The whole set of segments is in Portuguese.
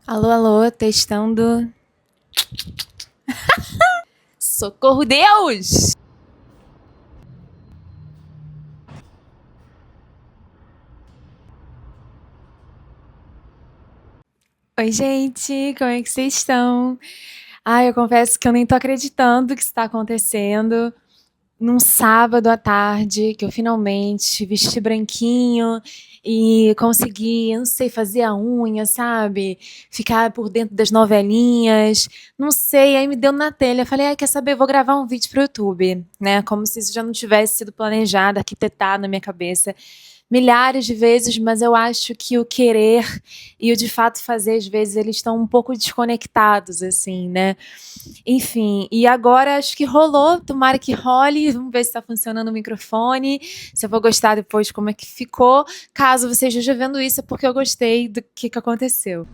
Alô, alô, testando. Socorro, Deus! Oi, gente, como é que vocês estão? Eu confesso que eu nem tô acreditando que isso tá acontecendo. Num sábado à tarde, que eu finalmente vesti branquinho e consegui, não sei, fazer a unha, sabe? Ficar por dentro das novelinhas, não sei, aí me deu na telha. Falei, quer saber, vou gravar um vídeo pro YouTube, né? Como se isso já não tivesse sido planejado, arquitetado na minha cabeça milhares de vezes, mas eu acho que o querer e o de fato fazer, às vezes, eles estão um pouco desconectados, assim, né? Enfim, e agora acho que rolou, tomara que role, vamos ver se está funcionando o microfone, se eu vou gostar depois como é que ficou. Caso você esteja vendo isso, é porque eu gostei do que aconteceu.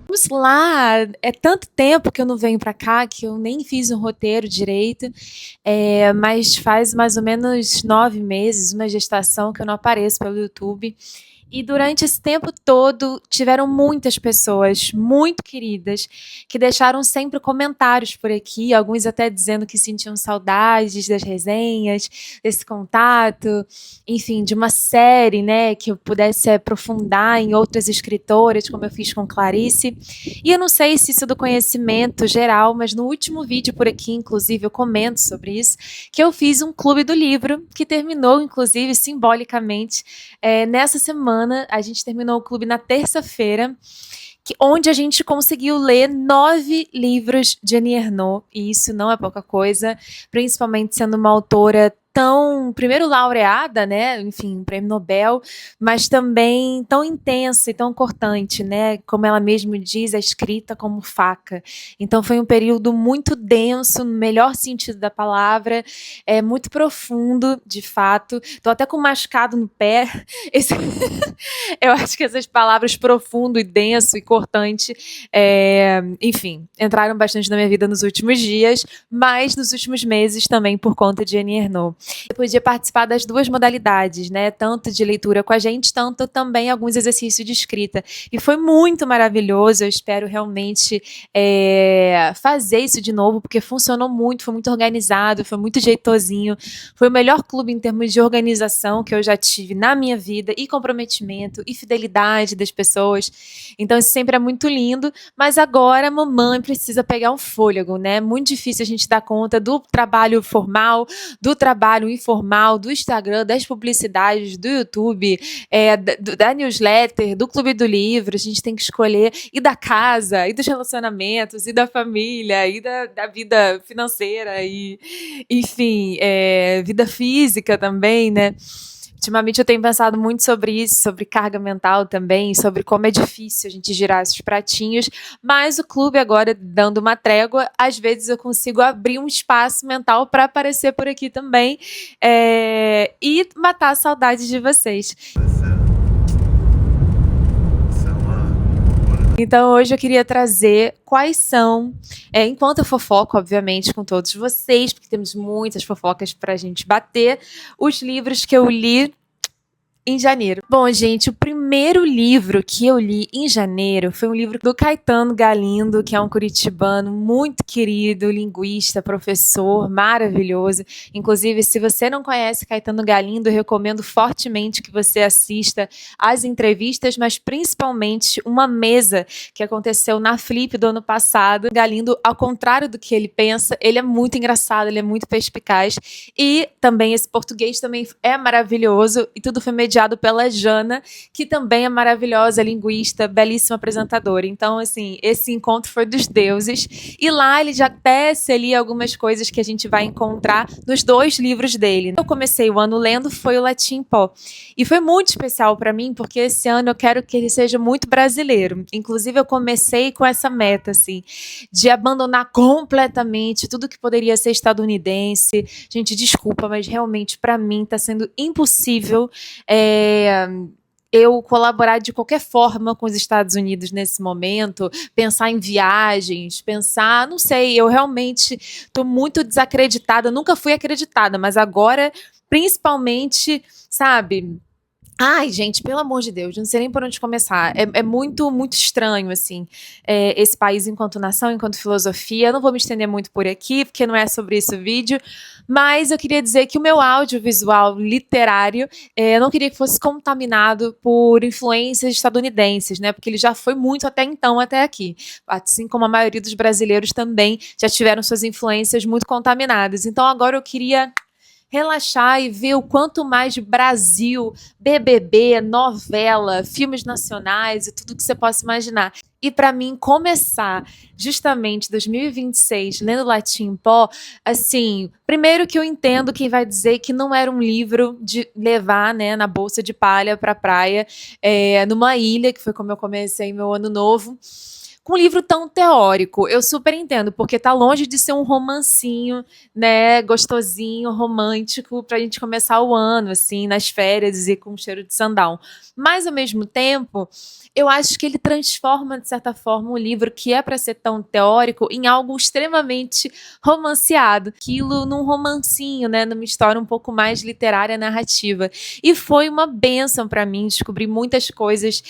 Vamos lá, é tanto tempo que eu não venho para cá que eu nem fiz um roteiro direito, mas faz mais ou menos 9 meses, uma gestação que eu não apareço pelo YouTube. E durante esse tempo todo, tiveram muitas pessoas muito queridas que deixaram sempre comentários por aqui, alguns até dizendo que sentiam saudades das resenhas, desse contato, enfim, de uma série, né, que eu pudesse aprofundar em outras escritoras, como eu fiz com Clarice. E eu não sei se isso é do conhecimento geral, mas no último vídeo por aqui, inclusive, eu comento sobre isso, que eu fiz um clube do livro, que terminou, inclusive, simbolicamente, nessa semana. A gente terminou o clube na terça-feira, onde a gente conseguiu ler 9 livros de Annie Ernaux, e isso não é pouca coisa, principalmente sendo uma autora tão, primeiro laureada, né, enfim, prêmio Nobel, mas também tão intensa e tão cortante, né, como ela mesma diz, a escrita como faca. Então foi um período muito denso, no melhor sentido da palavra, muito profundo, de fato. Tô até com um machucado no pé. Esse... Eu acho que essas palavras profundo e denso e cortante, enfim, entraram bastante na minha vida nos últimos dias, mas nos últimos meses também por conta de Annie Ernaux. Eu podia participar das duas modalidades, né? Tanto de leitura com a gente, tanto também alguns exercícios de escrita. E foi muito maravilhoso. Eu espero realmente fazer isso de novo, porque funcionou muito, foi muito organizado, foi muito jeitosinho. Foi o melhor clube em termos de organização que eu já tive na minha vida, e comprometimento, e fidelidade das pessoas. Então isso sempre é muito lindo, mas agora a mamãe precisa pegar um fôlego, né? Muito difícil a gente dar conta do trabalho formal, do trabalho informal, do Instagram, das publicidades, do YouTube, da newsletter, do Clube do Livro. A gente tem que escolher, e da casa, e dos relacionamentos, e da família, e da vida financeira, e enfim, vida física também, né? Ultimamente eu tenho pensado muito sobre isso, sobre carga mental também, sobre como é difícil a gente girar esses pratinhos, mas o clube agora dando uma trégua, às vezes eu consigo abrir um espaço mental para aparecer por aqui também, e matar a saudade de vocês. Então hoje eu queria trazer quais são, enquanto eu fofoco, obviamente, com todos vocês, porque temos muitas fofocas para a gente bater, os livros que eu li em janeiro. Bom, gente, o primeiro livro que eu li em janeiro foi um livro do Caetano Galindo, que é um curitibano muito querido, linguista, professor, maravilhoso. Inclusive, se você não conhece Caetano Galindo, eu recomendo fortemente que você assista às entrevistas, mas principalmente uma mesa que aconteceu na Flip do ano passado. Galindo, ao contrário do que ele pensa, ele é muito engraçado, ele é muito perspicaz, e também esse português também é maravilhoso, e tudo foi mediado pela Jana, que também é maravilhosa, linguista, belíssima apresentadora. Então, assim, esse encontro foi dos deuses, e lá ele já tece ali algumas coisas que a gente vai encontrar nos 2 livros dele. Eu comecei o ano lendo, foi o Latim Pó, e foi muito especial para mim, porque esse ano eu quero que ele seja muito brasileiro. Inclusive, eu comecei com essa meta, assim, de abandonar completamente tudo que poderia ser estadunidense. Gente, desculpa, mas realmente para mim está sendo impossível eu colaborar de qualquer forma com os Estados Unidos nesse momento, pensar em viagens, pensar, não sei, eu realmente estou muito desacreditada, nunca fui acreditada, mas agora, principalmente, sabe, Ai, gente, pelo amor de Deus, não sei nem por onde começar. É muito, muito estranho, assim, esse país enquanto nação, enquanto filosofia. Eu não vou me estender muito por aqui, porque não é sobre isso o vídeo, mas eu queria dizer que o meu audiovisual literário, eu não queria que fosse contaminado por influências estadunidenses, né? Porque ele já foi muito até então, até aqui. Assim como a maioria dos brasileiros também já tiveram suas influências muito contaminadas. Então agora eu queria relaxar e ver o quanto mais de Brasil, BBB, novela, filmes nacionais e tudo que você possa imaginar. E para mim começar justamente 2026 lendo Latim em Pó, assim, primeiro que eu entendo quem vai dizer que não era um livro de levar, né, na bolsa de palha para a praia, numa ilha, que foi como eu comecei meu ano novo, com um livro tão teórico. Eu super entendo, porque tá longe de ser um romancinho, né, gostosinho, romântico, pra gente começar o ano, assim, nas férias e com cheiro de sandal. Mas, ao mesmo tempo, eu acho que ele transforma, de certa forma, um livro que é para ser tão teórico em algo extremamente romanceado. Aquilo num romancinho, né, numa história um pouco mais literária, narrativa. E foi uma bênção para mim descobrir muitas coisas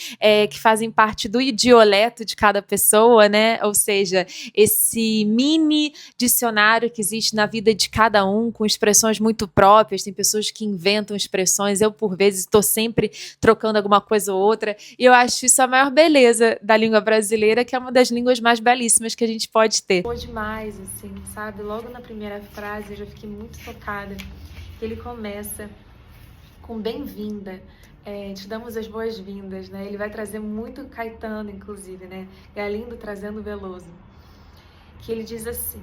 que fazem parte do idioleto de cada pessoa, né? Ou seja, esse mini dicionário que existe na vida de cada um, com expressões muito próprias. Tem pessoas que inventam expressões, eu, por vezes, estou sempre trocando alguma coisa ou outra. E eu acho isso a maior beleza da língua brasileira, que é uma das línguas mais belíssimas que a gente pode ter. Foi demais, assim, sabe? Logo na primeira frase eu já fiquei muito tocada. Ele começa com bem-vinda. Te damos as boas-vindas, né? Ele vai trazer muito Caetano, inclusive, né? Galindo trazendo Veloso. Que ele diz assim: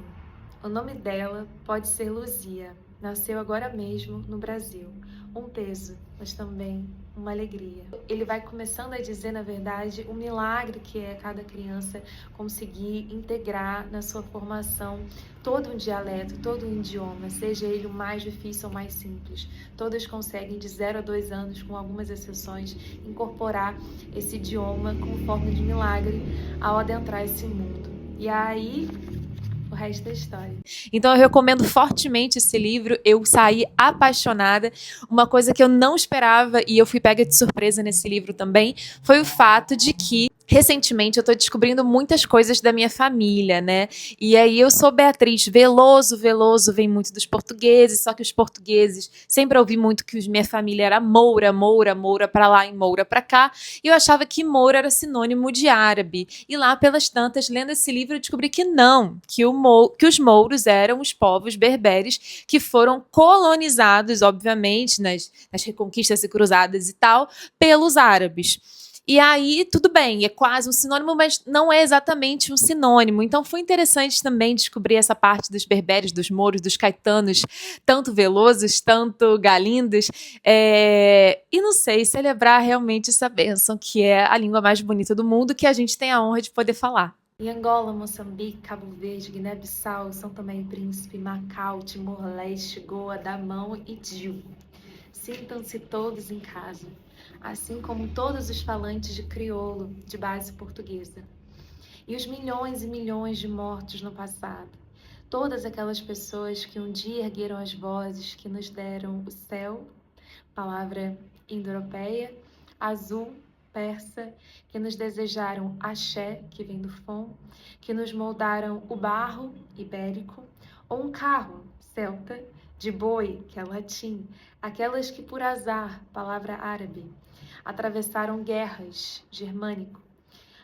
o nome dela pode ser Luzia. Nasceu agora mesmo no Brasil. Um peso, mas também uma alegria. Ele vai começando a dizer, na verdade, o milagre que é cada criança conseguir integrar na sua formação todo um dialeto, todo um idioma, seja ele o mais difícil ou mais simples. Todas conseguem, de 0 a 2 anos, com algumas exceções, incorporar esse idioma como forma de milagre ao adentrar esse mundo. E aí, o resto é história. Então eu recomendo fortemente esse livro. Eu saí apaixonada. Uma coisa que eu não esperava, e eu fui pega de surpresa nesse livro também, foi o fato de que recentemente eu tô descobrindo muitas coisas da minha família, né? E aí eu sou Beatriz Veloso. Veloso vem muito dos portugueses, só que os portugueses sempre ouvi muito que minha família era Moura, Moura, Moura pra lá e Moura pra cá. E eu achava que Moura era sinônimo de árabe. E lá pelas tantas, lendo esse livro, eu descobri que não, que os mouros eram os povos berberes que foram colonizados, obviamente, nas reconquistas e cruzadas e tal, pelos árabes. E aí, tudo bem, é quase um sinônimo, mas não é exatamente um sinônimo. Então, foi interessante também descobrir essa parte dos berberes, dos mouros, dos caetanos, tanto velosos, tanto galindos. E não sei, celebrar realmente essa bênção, que é a língua mais bonita do mundo, que a gente tem a honra de poder falar. Em Angola, Moçambique, Cabo Verde, Guiné-Bissau, São Tomé e Príncipe, Macau, Timor-Leste, Goa, Damão e Diu. Sintam-se todos em casa, assim como todos os falantes de crioulo de base portuguesa. E os milhões e milhões de mortos no passado. Todas aquelas pessoas que um dia ergueram as vozes que nos deram o céu, palavra indo-europeia, azul, persa, que nos desejaram axé, que vem do fom, que nos moldaram o barro, ibérico, ou um carro, celta, de boi, que é latim, aquelas que por azar, palavra árabe, atravessaram guerras, germânico,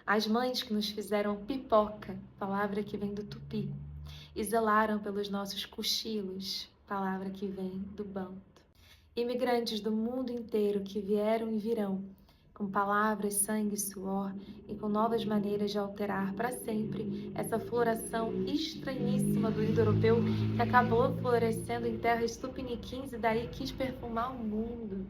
as mães que nos fizeram pipoca, palavra que vem do tupi, e zelaram pelos nossos cochilos, palavra que vem do banto. Imigrantes do mundo inteiro que vieram e virão, com palavras, sangue e suor, e com novas maneiras de alterar para sempre essa floração estranhíssima do indo-europeu que acabou florescendo em terras tupiniquins e daí quis perfumar o mundo.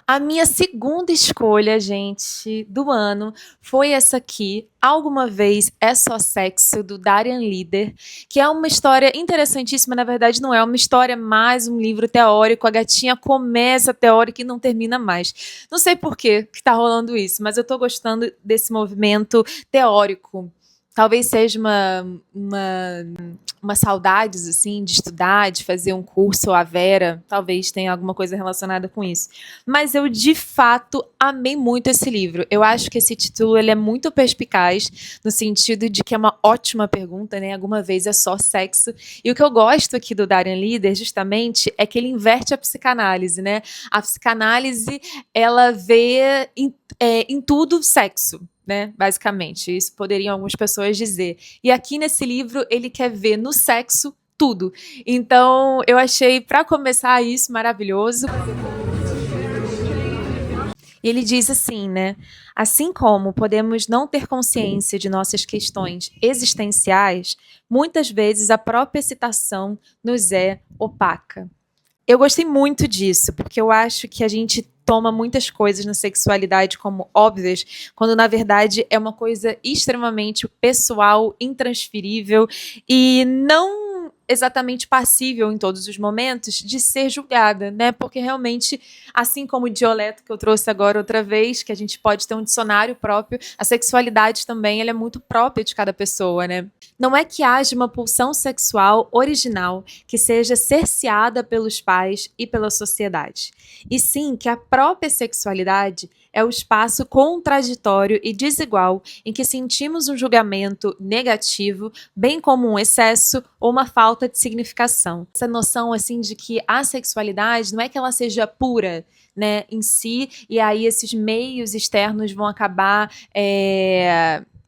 A minha segunda escolha, gente, do ano foi essa aqui, Alguma Vez é Só Sexo, do Darian Leader, que é uma história interessantíssima. Na verdade, não é uma história, mais um livro teórico. A gatinha começa teórica e não termina mais. Não sei por que tá rolando isso, mas eu tô gostando desse movimento teórico talvez seja uma saudades, assim, de estudar, de fazer um curso, a Vera, talvez tenha alguma coisa relacionada com isso. Mas eu, de fato, amei muito esse livro. Eu acho que esse título ele é muito perspicaz, no sentido de que é uma ótima pergunta, né? Alguma vez é só sexo. E o que eu gosto aqui do Darian Leader, justamente, é que ele inverte a psicanálise, né? A psicanálise, ela vê em tudo sexo, né? Basicamente, isso poderiam algumas pessoas dizer. E aqui nesse livro ele quer ver no sexo tudo. Então eu achei, para começar, isso maravilhoso. E ele diz assim, né? Assim como podemos não ter consciência de nossas questões existenciais, muitas vezes a própria excitação nos é opaca. Eu gostei muito disso, porque eu acho que a gente toma muitas coisas na sexualidade como óbvias, quando na verdade é uma coisa extremamente pessoal, intransferível e não exatamente passível em todos os momentos de ser julgada, né? Porque realmente, assim como o dioleto que eu trouxe agora outra vez, que a gente pode ter um dicionário próprio, a sexualidade também ela é muito própria de cada pessoa, né? Não é que haja uma pulsão sexual original que seja cerceada pelos pais e pela sociedade, e sim que a própria sexualidade é o espaço contraditório e desigual em que sentimos um julgamento negativo, bem como um excesso ou uma falta de significação. Essa noção assim de que a sexualidade não é que ela seja pura, né, em si, e aí esses meios externos vão acabar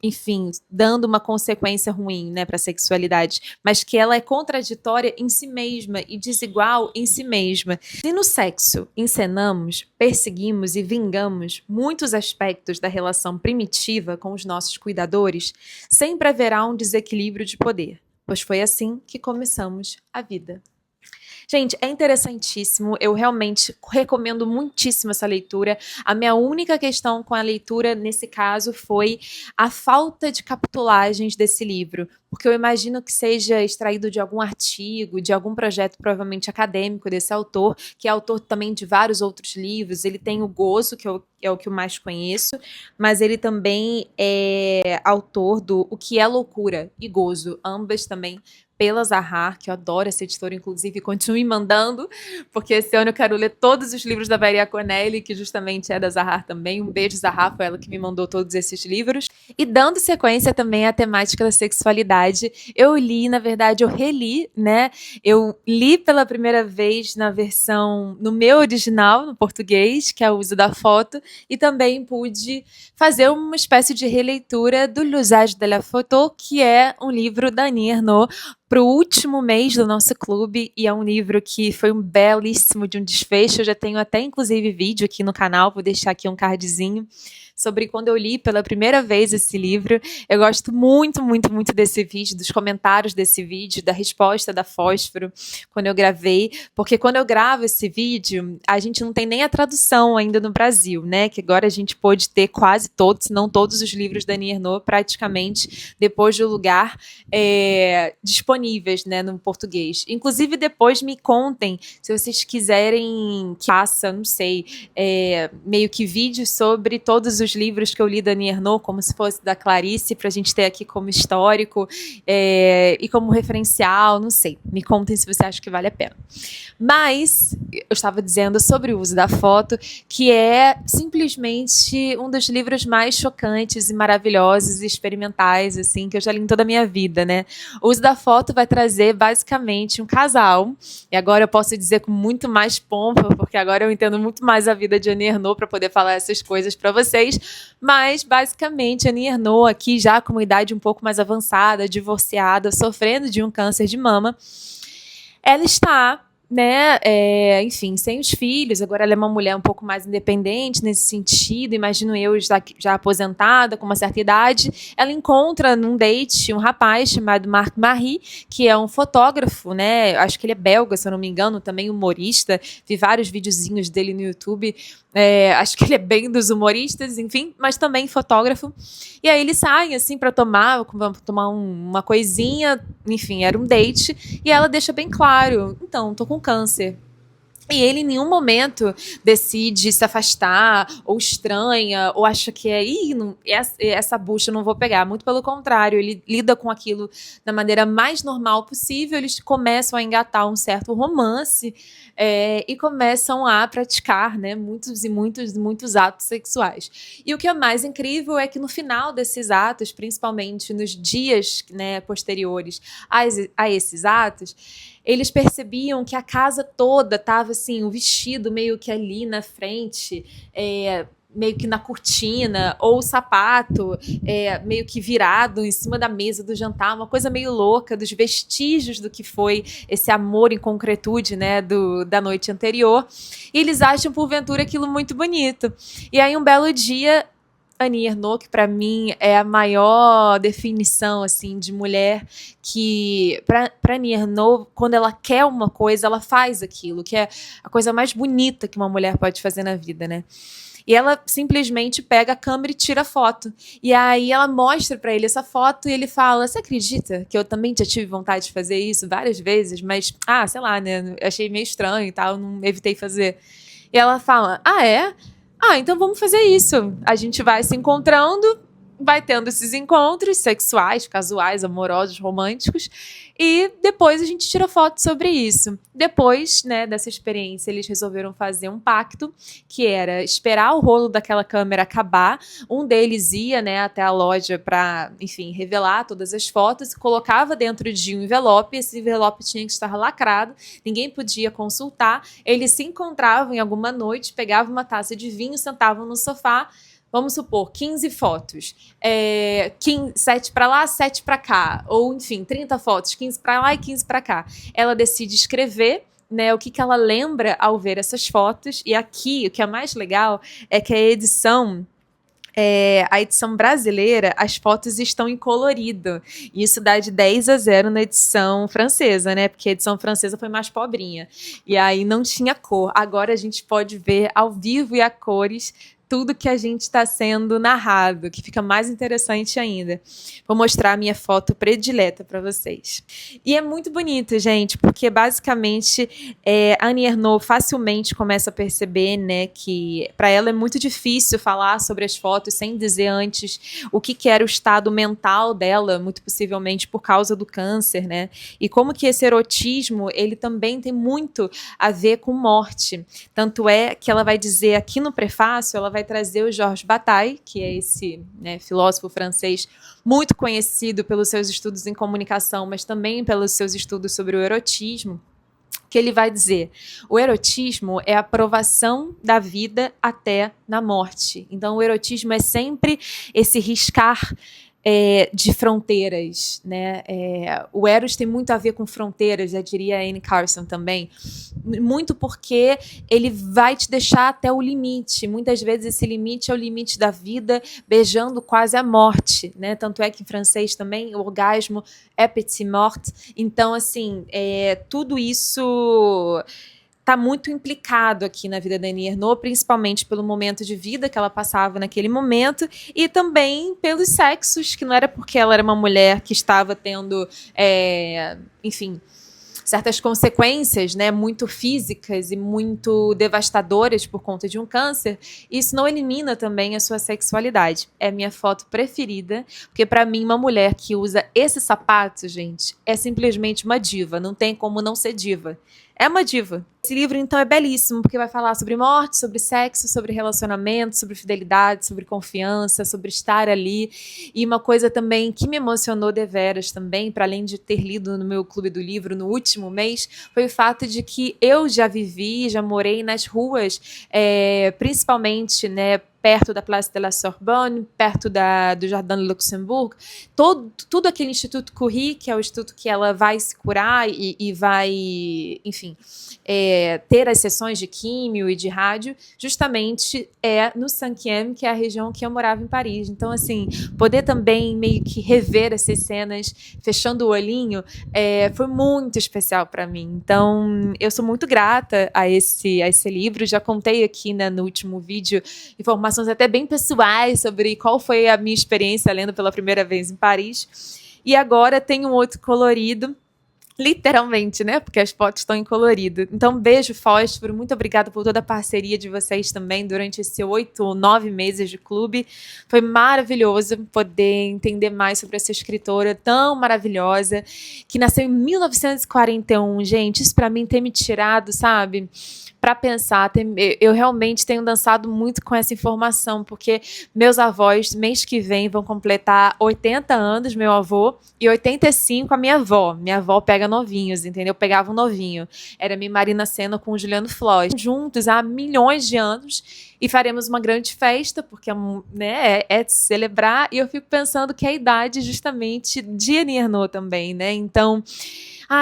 enfim, dando uma consequência ruim, né, para a sexualidade, mas que ela é contraditória em si mesma e desigual em si mesma. Se no sexo encenamos, perseguimos e vingamos muitos aspectos da relação primitiva com os nossos cuidadores, sempre haverá um desequilíbrio de poder, pois foi assim que começamos a vida. Gente, é interessantíssimo. Eu realmente recomendo muitíssimo essa leitura. A minha única questão com a leitura, nesse caso, foi a falta de capitulagens desse livro. Porque eu imagino que seja extraído de algum artigo, de algum projeto provavelmente acadêmico desse autor, que é autor também de vários outros livros. Ele tem o Gozo, que é o que eu mais conheço, mas ele também é autor do O que é Loucura e Gozo, ambas também pela Zahar, que eu adoro essa editora, inclusive, continue mandando, porque esse ano eu quero ler todos os livros da Maria Conelli, que justamente é da Zahar também. Um beijo, Zahar, foi ela que me mandou todos esses livros. E dando sequência também à temática da sexualidade, eu li, na verdade, eu reli, né? Eu li pela primeira vez na versão, no meu original, no português, que é o uso da foto, e também pude fazer uma espécie de releitura do L'usage de la photo, que é um livro da Annie Ernaux, para o último mês do nosso clube, e é um livro que foi um belíssimo de um desfecho. Eu já tenho até, inclusive, vídeo aqui no canal, vou deixar aqui um cardzinho, sobre quando eu li pela primeira vez esse livro. Eu gosto muito, muito, muito desse vídeo, dos comentários desse vídeo, da resposta da Fósforo, quando eu gravei, porque quando eu gravo esse vídeo, a gente não tem nem a tradução ainda no Brasil, né, que agora a gente pôde ter quase todos, se não todos os livros da Annie Ernaux, praticamente, depois do lugar, disponíveis, né, no português. Inclusive, depois me contem, se vocês quiserem que faça, não sei, meio que vídeos sobre todos os livros que eu li da Annie Ernaux, como se fosse da Clarice, para a gente ter aqui como histórico e como referencial, não sei. Me contem se você acha que vale a pena. Mas, eu estava dizendo sobre o uso da foto, que é simplesmente um dos livros mais chocantes e maravilhosos e experimentais, assim, que eu já li em toda a minha vida, né? O uso da foto vai trazer, basicamente, um casal, e agora eu posso dizer com muito mais pompa, porque agora eu entendo muito mais a vida de Annie Ernaux para poder falar essas coisas para vocês, mas, basicamente, Annie Ernaux, aqui já com uma idade um pouco mais avançada, divorciada, sofrendo de um câncer de mama, ela está, né, enfim, sem os filhos. Agora ela é uma mulher um pouco mais independente nesse sentido, imagino eu, já aposentada, com uma certa idade. Ela encontra num date um rapaz chamado Marc Marie, que é um fotógrafo, né, acho que ele é belga, se eu não me engano, também humorista, vi vários videozinhos dele no YouTube, acho que ele é bem dos humoristas, enfim, mas também fotógrafo. E aí eles saem, assim, para tomar uma coisinha, enfim, era um date, e ela deixa bem claro, então, tô com câncer. E ele em nenhum momento decide se afastar, ou estranha, ou acha que essa bucha eu não vou pegar. Muito pelo contrário, ele lida com aquilo da maneira mais normal possível, eles começam a engatar um certo romance e começam a praticar, né, muitos atos sexuais. E o que é mais incrível é que no final desses atos, principalmente nos dias, né, posteriores a esses atos, eles percebiam que a casa toda estava assim, o vestido meio que ali na frente, meio que na cortina, ou o sapato meio que virado em cima da mesa do jantar, uma coisa meio louca, dos vestígios do que foi esse amor em concretude, né, da noite anterior. E eles acham, porventura, aquilo muito bonito. E aí, um belo dia, Annie Ernaux, que para mim é a maior definição assim de mulher, que para Annie Ernaux, quando ela quer uma coisa, ela faz aquilo, que é a coisa mais bonita que uma mulher pode fazer na vida, né? E ela simplesmente pega a câmera e tira a foto. E aí ela mostra para ele essa foto e ele fala: "Você acredita que eu também já tive vontade de fazer isso várias vezes, mas sei lá, né, achei meio estranho e tal, não evitei fazer". E ela fala: "Ah, é? Então vamos fazer isso. A gente vai se encontrando, vai tendo esses encontros sexuais, casuais, amorosos, românticos, e depois a gente tira foto sobre isso". Depois, né, dessa experiência, eles resolveram fazer um pacto, que era esperar o rolo daquela câmera acabar. Um deles ia, né, até a loja para, enfim, revelar todas as fotos, colocava dentro de um envelope. Esse envelope tinha que estar lacrado, ninguém podia consultar. Eles se encontravam em alguma noite, pegavam uma taça de vinho, sentavam no sofá. Vamos supor, 15 fotos, 7 para lá, 7 para cá, ou enfim, 30 fotos, 15 para lá e 15 para cá. Ela decide escrever, né, o que ela lembra ao ver essas fotos, e aqui o que é mais legal é que a edição brasileira, as fotos estão em colorido. Isso dá de 10-0 na edição francesa, né? Porque a edição francesa foi mais pobrinha. E aí não tinha cor. Agora a gente pode ver ao vivo e a cores tudo que a gente está sendo narrado, que fica mais interessante ainda. Vou mostrar a minha foto predileta para vocês. E é muito bonito, gente, porque basicamente a Annie Ernaux facilmente começa a perceber, né, que para ela é muito difícil falar sobre as fotos sem dizer antes o que era o estado mental dela, muito possivelmente por causa do câncer, né? E como que esse erotismo, ele também tem muito a ver com morte. Tanto é que ela vai dizer aqui no prefácio, ela vai trazer o Georges Bataille, que é esse, né, filósofo francês muito conhecido pelos seus estudos em comunicação, mas também pelos seus estudos sobre o erotismo, que ele vai dizer: o erotismo é a provação da vida até na morte. Então, o erotismo é sempre esse riscar de fronteiras, né? O Eros tem muito a ver com fronteiras, já diria a Anne Carson também, muito porque ele vai te deixar até o limite. Muitas vezes esse limite é o limite da vida, beijando quase a morte, né? Tanto é que em francês também o orgasmo é petit mort. Então, assim, tudo isso está muito implicado aqui na vida da Annie Ernaux, principalmente pelo momento de vida que ela passava naquele momento e também pelos sexos, que não era porque ela era uma mulher que estava tendo, enfim, certas consequências, né, muito físicas e muito devastadoras por conta de um câncer. Isso não elimina também a sua sexualidade. É a minha foto preferida, porque para mim uma mulher que usa esse sapato, gente, é simplesmente uma diva, não tem como não ser diva. É uma diva. Esse livro, então, é belíssimo, porque vai falar sobre morte, sobre sexo, sobre relacionamento, sobre fidelidade, sobre confiança, sobre estar ali. E uma coisa também que me emocionou deveras também, para além de ter lido no meu clube do livro no último mês, foi o fato de que eu já vivi, já morei nas ruas, principalmente, né, perto da Place de la Sorbonne, perto do Jardin de Luxembourg, tudo aquele Instituto Curie, que é o instituto que ela vai se curar e vai, enfim, ter as sessões de químio e de rádio, justamente no 5e, que é a região que eu morava em Paris. Então, assim, poder também meio que rever essas cenas, fechando o olhinho, foi muito especial para mim. Então, eu sou muito grata a esse livro. Já contei aqui, né, no último vídeo informações até bem pessoais sobre qual foi a minha experiência lendo pela primeira vez em Paris. E agora tem um outro colorido, Literalmente, né? Porque as fotos estão em colorido. Então, beijo, Fósforo. Muito obrigada por toda a parceria de vocês também durante esses 8 ou 9 meses de clube. Foi maravilhoso poder entender mais sobre essa escritora tão maravilhosa, que nasceu em 1941. Gente, isso pra mim tem me tirado, sabe? Para pensar, eu realmente tenho dançado muito com essa informação, porque meus avós, mês que vem, vão completar 80 anos, meu avô, e 85 a minha avó. Minha avó pega novinhos, entendeu? Pegava um novinho. Era minha Marina Sena com o Juliano Floyd. Juntos há milhões de anos e faremos uma grande festa, porque né, é de celebrar. E eu fico pensando que é a idade justamente de Annie Ernaux também, né? Então,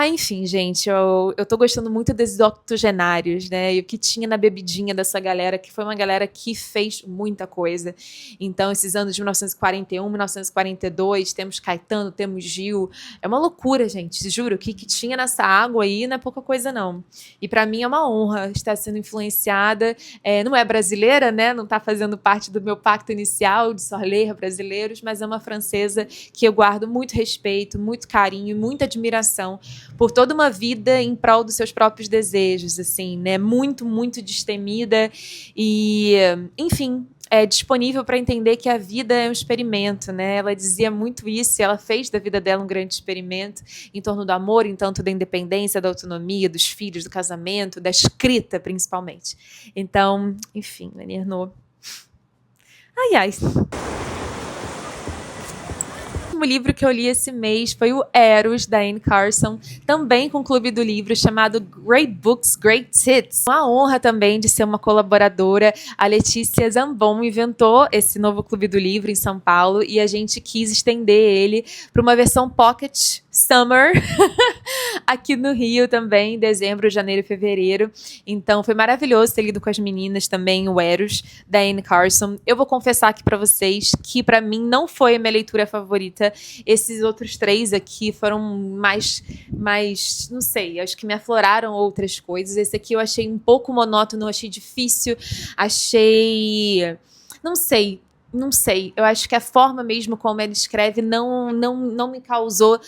enfim, gente, eu tô gostando muito desses octogenários, né? E o que tinha na bebidinha dessa galera, que foi uma galera que fez muita coisa. Então, esses anos de 1941, 1942, temos Caetano, temos Gil. É uma loucura, gente, juro. O que tinha nessa água aí não é pouca coisa, não. E para mim é uma honra estar sendo influenciada. Não é brasileira, né? Não tá fazendo parte do meu pacto inicial de só ler brasileiros, mas é uma francesa que eu guardo muito respeito, muito carinho, muita admiração por toda uma vida em prol dos seus próprios desejos, assim, né? Muito, muito destemida e, enfim, é disponível para entender que a vida é um experimento, né? Ela dizia muito isso e ela fez da vida dela um grande experimento em torno do amor, em torno da independência, da autonomia, dos filhos, do casamento, da escrita, principalmente. Então, enfim, Annie Ernaux. Ai, ai. O livro que eu li esse mês foi o Eros, da Anne Carson, também com o Clube do Livro, chamado Great Books, Great Hits. Uma honra também de ser uma colaboradora. A Letícia Zambon inventou esse novo Clube do Livro em São Paulo e a gente quis estender ele para uma versão Pocket Summer aqui no Rio também, em dezembro, janeiro e fevereiro. Então foi maravilhoso ter lido com as meninas também o Eros, da Anne Carson. Eu vou confessar aqui para vocês que para mim não foi a minha leitura favorita. Esses outros 3 aqui foram mais, não sei, acho que me afloraram outras coisas. Esse aqui eu achei um pouco monótono, achei difícil, achei... Não sei, eu acho que a forma mesmo como ela escreve não me causou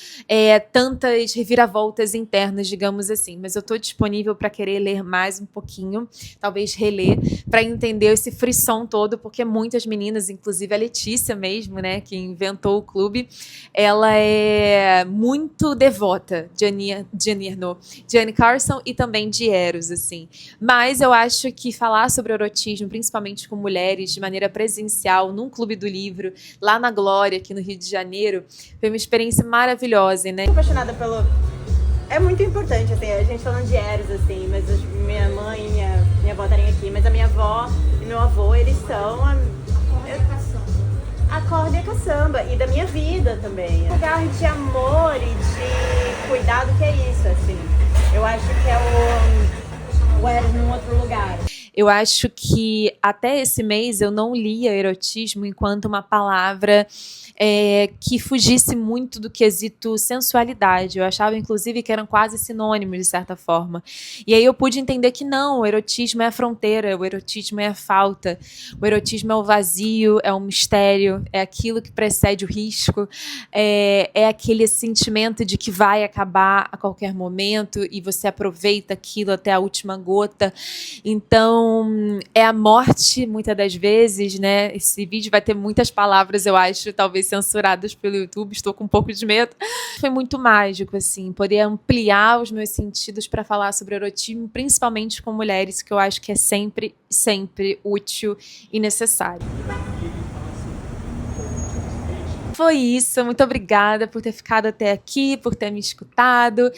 tantas reviravoltas internas, digamos assim. Mas eu estou disponível para querer ler mais um pouquinho, talvez reler, para entender esse frisson todo, porque muitas meninas, inclusive a Letícia mesmo, né, que inventou o clube, ela é muito devota de Annie Ernaux, de Anne Carson e também de Eros, assim. Mas eu acho que falar sobre erotismo, principalmente com mulheres, de maneira presencial, num clube do livro, lá na Glória, aqui no Rio de Janeiro, foi uma experiência maravilhosa, né? Eu sou apaixonada pelo... É muito importante, assim, a gente falando de Eros, assim, mas minha mãe e minha avó estarem aqui, mas a minha avó e meu avô, eles são a corda e a caçamba, e da minha vida também. Um lugar de amor e de cuidado, que é isso, assim. Eu acho que é o Eros num outro lugar. Eu acho que até esse mês eu não lia erotismo enquanto uma palavra que fugisse muito do quesito sensualidade. Eu achava, inclusive, que eram quase sinônimos, de certa forma. E aí eu pude entender que não, o erotismo é a fronteira, o erotismo é a falta, o erotismo é o vazio, é o mistério, é aquilo que precede o risco, é aquele sentimento de que vai acabar a qualquer momento e você aproveita aquilo até a última gota. Então, é a morte, muitas das vezes, né? Esse vídeo vai ter muitas palavras, eu acho, talvez censuradas pelo YouTube, estou com um pouco de medo. Foi muito mágico, assim, poder ampliar os meus sentidos para falar sobre erotismo, principalmente com mulheres, que eu acho que é sempre, sempre útil e necessário. Foi isso, muito obrigada por ter ficado até aqui, por ter me escutado.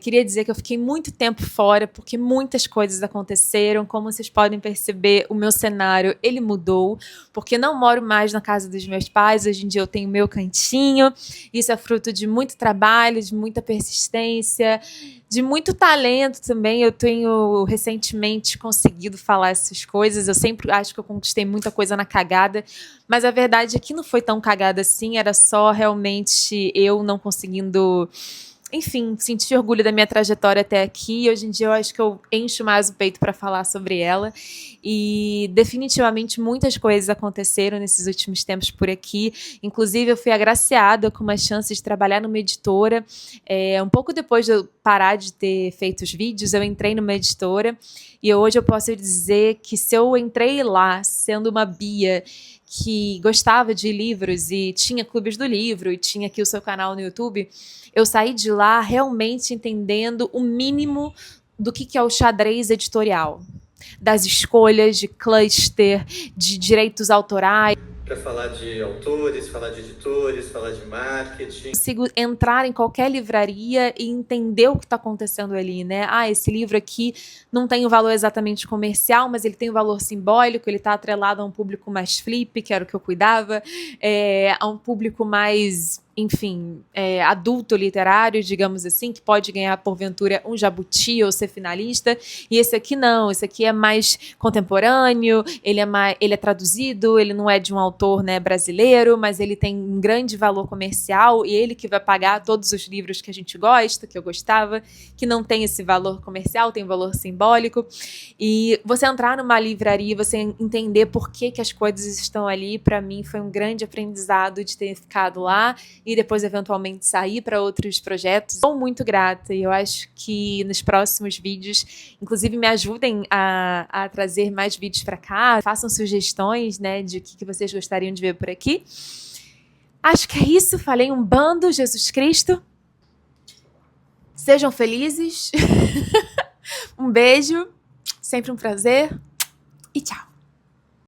Queria dizer que eu fiquei muito tempo fora, porque muitas coisas aconteceram. Como vocês podem perceber, o meu cenário, ele mudou, porque não moro mais na casa dos meus pais, hoje em dia eu tenho meu cantinho. Isso é fruto de muito trabalho, de muita persistência, de muito talento também. Eu tenho recentemente conseguido falar essas coisas. Eu sempre acho que eu conquistei muita coisa na cagada, mas a verdade é que não foi tão cagada assim, era só realmente eu não conseguindo enfim, senti orgulho da minha trajetória até aqui. Hoje em dia eu acho que eu encho mais o peito para falar sobre ela. E definitivamente muitas coisas aconteceram nesses últimos tempos por aqui. Inclusive eu fui agraciada com uma chance de trabalhar numa editora. Um pouco depois de eu parar de ter feito os vídeos, eu entrei numa editora. E hoje eu posso dizer que se eu entrei lá sendo uma Bia que gostava de livros e tinha clubes do livro e tinha aqui o seu canal no YouTube, eu saí de lá realmente entendendo o mínimo do que é o xadrez editorial, das escolhas de cluster, de direitos autorais. Para falar de autores, falar de editores, falar de marketing. Consigo entrar em qualquer livraria e entender o que está acontecendo ali, né? Esse livro aqui não tem um valor exatamente comercial, mas ele tem um valor simbólico, ele está atrelado a um público mais flip, que era o que eu cuidava, a um público mais, enfim, adulto literário, digamos assim, que pode ganhar, porventura, um jabuti ou ser finalista, e esse aqui não, esse aqui é mais contemporâneo, ele é traduzido, ele não é de um autor, né, brasileiro, mas ele tem um grande valor comercial, e ele que vai pagar todos os livros que a gente gosta, que eu gostava, que não tem esse valor comercial, tem valor simbólico, e você entrar numa livraria, você entender por que as coisas estão ali, para mim foi um grande aprendizado de ter ficado lá, e depois eventualmente sair para outros projetos. Estou muito grata e eu acho que nos próximos vídeos, inclusive me ajudem a trazer mais vídeos para cá, façam sugestões, né, de o que vocês gostariam de ver por aqui. Acho que é isso, falei um bando, Jesus Cristo. Sejam felizes. Um beijo, sempre um prazer e tchau.